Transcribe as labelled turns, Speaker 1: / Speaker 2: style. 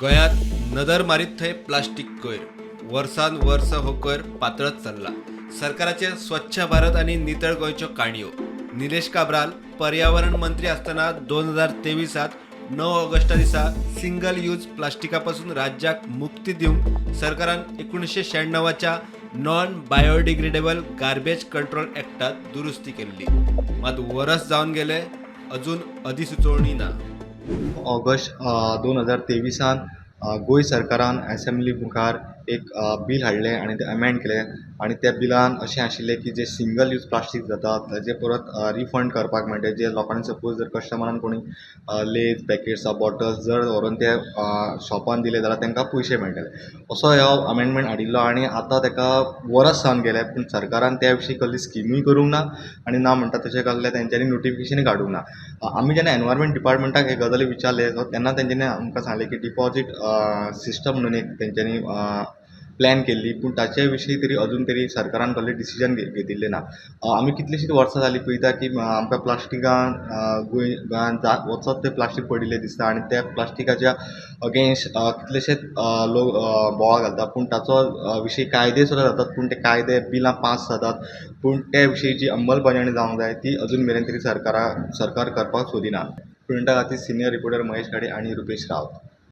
Speaker 1: गोंयांत नदर मारीत थंय प्लास्टीक कोयर वर्सान वर्स हो कोयर पातळत चल्ला। सरकाराचे स्वच्छ भारत आणि नितळ गोंयच्यो काणयो। निलेश काब्राल पर्यावरण मंत्री असताना 2023 9 ऑगस्टा दिसा सिंगल यूज प्लास्टिकापासून राज्याक मुक्ती दिवंक सरकारान 1996च्या नॉन बायोडिग्रेडेबल गार्बेज कंट्रोल ॲक्टात दुरुस्ती केल्ली। मात वर्स जावन गेले, अजून अधिसुचोवणी ना।
Speaker 2: ऑगस्ट 2023 गोंय सरकारान असेंब्ली मुखार एक बील हाडलें आनी तें अमेंड केलें आनी त्या बिलान अशें आशिल्लें की जे सिंगल यूज प्लास्टीक जाता ताजे परत रिफंड करपाक मेळटा। जे लोकांनी सपोज जर कस्टमरान कोणी लेज पॅकेट्स बॉटल्स जर व्हरून ते शॉपान दिले जाल्यार तांकां पयशे मेळटले। असो ह्यो अमेंडमेंट हाडिल्लो आनी आतां ताका वर्स जावन गेलें, पूण सरकारान त्या विशीं कसली स्किमूय करूंक ना आनी ना म्हणटा तशें कसलें तेंच्यांनी नोटिफिकेशनूय काडूंक ना। आमी जेन्ना एनवायरमेंट डिपार्टमेंटाक हे गजाली विचारले तेन्ना तेंच्यांनी आमकां सांगलें की डिपॉझीट सिस्टम म्हणून एक तेंच्यांनी प्लॅन केल्ली, पूण ताचे विशीं तरी अजून तरी सरकारान कसलें डिसिजन घेतिल्लें ना। आमी कितलींशींच वर्सां जालीं पळयता की आमकां प्लास्टिकान गोंयांत वचत थंय प्लास्टीक पडिल्लें दिसता आनी त्या प्लास्टिकाच्या अगेन्स्ट कितलेशेच लोक बोवाळ घालता, पूण ताचो विशीं कायदे सुद्दां जातात, पूण ते कायदे बिलां पास जातात, पूण त्या विशींची अंमलबजावणी जावंक जाय ती अजून मेरेन तरी सरकार करपाक सोदिना। स्टुडंटा खातीर सिनियर रिपोर्टर महेश खाडे आनी रुपेश रावत।